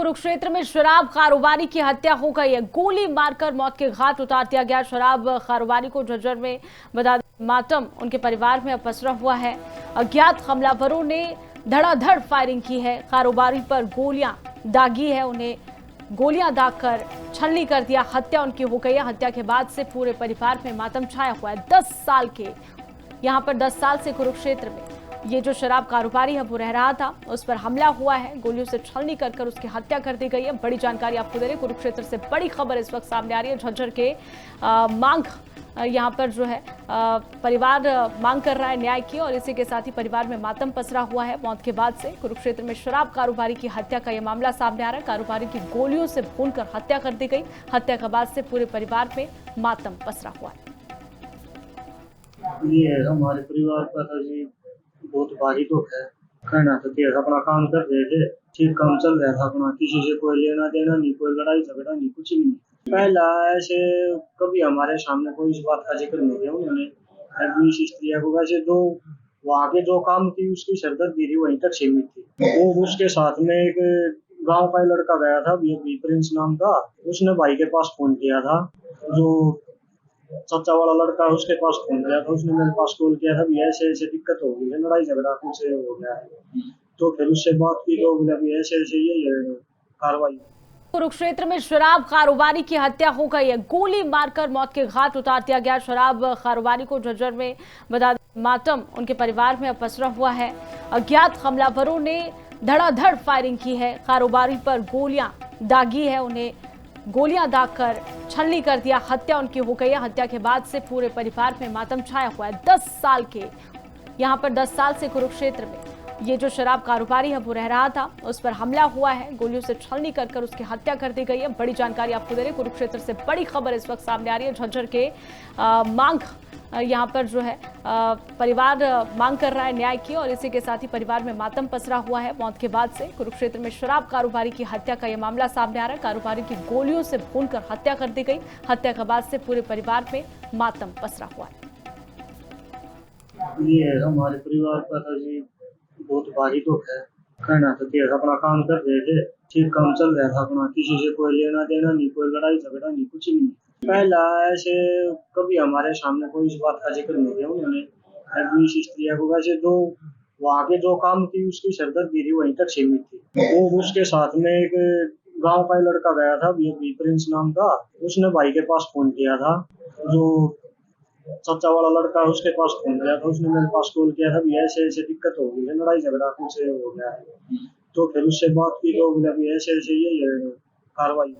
कुरुक्षेत्र में शराब कारोबारी की हत्या हो गई है। गोली मारकर मौत के घाट उतार दिया गया। शराब कारोबारी को झज्जर में बता मातम उनके परिवार में अब पसरा हुआ है। अज्ञात हमलावरों ने धड़ाधड़ फायरिंग की है। कारोबारी पर गोलियां दागी है, उन्हें गोलियां दागकर छलनी कर दिया। हत्या उनकी हो गई है। हत्या के बाद से पूरे परिवार में मातम छाया हुआ है। 10 साल के यहाँ पर 10 साल से कुरुक्षेत्र में ये जो शराब कारोबारी है वो रह रहा था, उस पर हमला हुआ है। गोलियों से छलनी कर उसकी हत्या कर दी गई है। बड़ी जानकारी आपको दे रहे हैं, कुरुक्षेत्र से बड़ी खबर इस वक्त सामने आ रही है। झज्जर के मांग यहाँ पर जो है परिवार मांग कर रहा है न्याय की, और इसी के साथ ही परिवार में मातम पसरा हुआ है। मौत के बाद से कुरुक्षेत्र में शराब कारोबारी की हत्या का यह मामला सामने आ रहा है। कारोबारी की गोलियों से भूनकर हत्या कर दी गई। हत्या के बाद से पूरे परिवार में मातम पसरा हुआ है। ये हमारे परिवार का था जी, बहुत भारी दुख है। कहना तो कि अपना काम कर रहे थे, ठीक काम चल रहा था अपना, किसी से कोई लेना देना नहीं, कोई लड़ाई झगड़ा नहीं, कुछ भी नहीं। पहला ऐसे कभी हमारे सामने कोई इस बात का जिक्र नहीं किया उन्होंने। अभी इस स्त्रिया को वैसे जो वहाँ के जो काम की उसकी सरदर्दी थी वहीं तक सीमित थी। वो उसके साथ में एक गांव का लड़का गया था, प्रिंस नाम का, उसने भाई के पास फोन किया था। जो सच्चा वाला लड़का है उसके पास फोन किया था, उसने मेरे पास कॉल किया था, भी ऐसे ऐसे दिक्कत हो गई है, लड़ाई झगड़ा कुछ हो गया है। तो फिर उससे बात की तो बोला भी ऐसे ऐसे ये कार्रवाई। कुरुक्षेत्र में शराब कारोबारी की हत्या हो गई है। गोली मारकर मौत के घाट उतार दिया गया। शराब कारोबारी को झज्जर में बता मातम उनके परिवार में अब पसरा हुआ है। अज्ञात हमलावरों ने धड़ाधड़ फायरिंग की है। कारोबारी पर गोलियां दागी है, उन्हें गोलियां दागकर छलनी कर दिया। हत्या उनकी हो गई है। हत्या के बाद से पूरे परिवार में मातम छाया हुआ है। 10 साल के यहाँ पर 10 साल से कुरुक्षेत्र में ये जो शराब कारोबारी है वो रह रहा था, उस पर हमला हुआ है। गोलियों से छलनी कर उसकी हत्या कर दी गई है। बड़ी जानकारी आपको दे रहे हैं, कुरुक्षेत्र से बड़ी खबर इस वक्त सामने आ रही है। झज्जर के मांग यहाँ पर जो है परिवार मांग कर रहा है न्याय की, और इसी के साथ ही परिवार में मातम पसरा हुआ है। मौत के बाद से कुरुक्षेत्र में शराब कारोबारी की हत्या का यह मामला सामने आ रहा है। कारोबारी की गोलियों से भूनकर हत्या कर दी गई। हत्या के बाद से पूरे परिवार में मातम पसरा हुआ है। ये हमारे परिवार का था जी, बहुत भारी दुख है। कहना तो कि अपना काम कर रहे थे, ठीक काम चल रहा था अपना, किसी से कोई लेना देना नहीं, कोई लड़ाई झगड़ा नहीं, कुछ भी नहीं। पहला ऐसे कभी हमारे सामने कोई इस बात का जिक्र नहीं किया उन्होंने। अभी इस स्त्रिया को वैसे जो वहाँ के जो काम की उसकी सरदर्दी थी वहीं तक सीमित थी। वो उसके साथ में एक गांव का लड़का गया था, प्रिंस नाम का, उसने भाई के पास फोन किया था। जो सच्चा वाला लड़का है उसके पास फोन किया था, उसने मेरे पास कॉल किया था, भी ऐसे ऐसे दिक्कत हो गई है, लड़ाई झगड़ा कुछ हो गया है। तो फिर उससे बात की तो बोला भी ऐसे ऐसे ये कार्रवाई।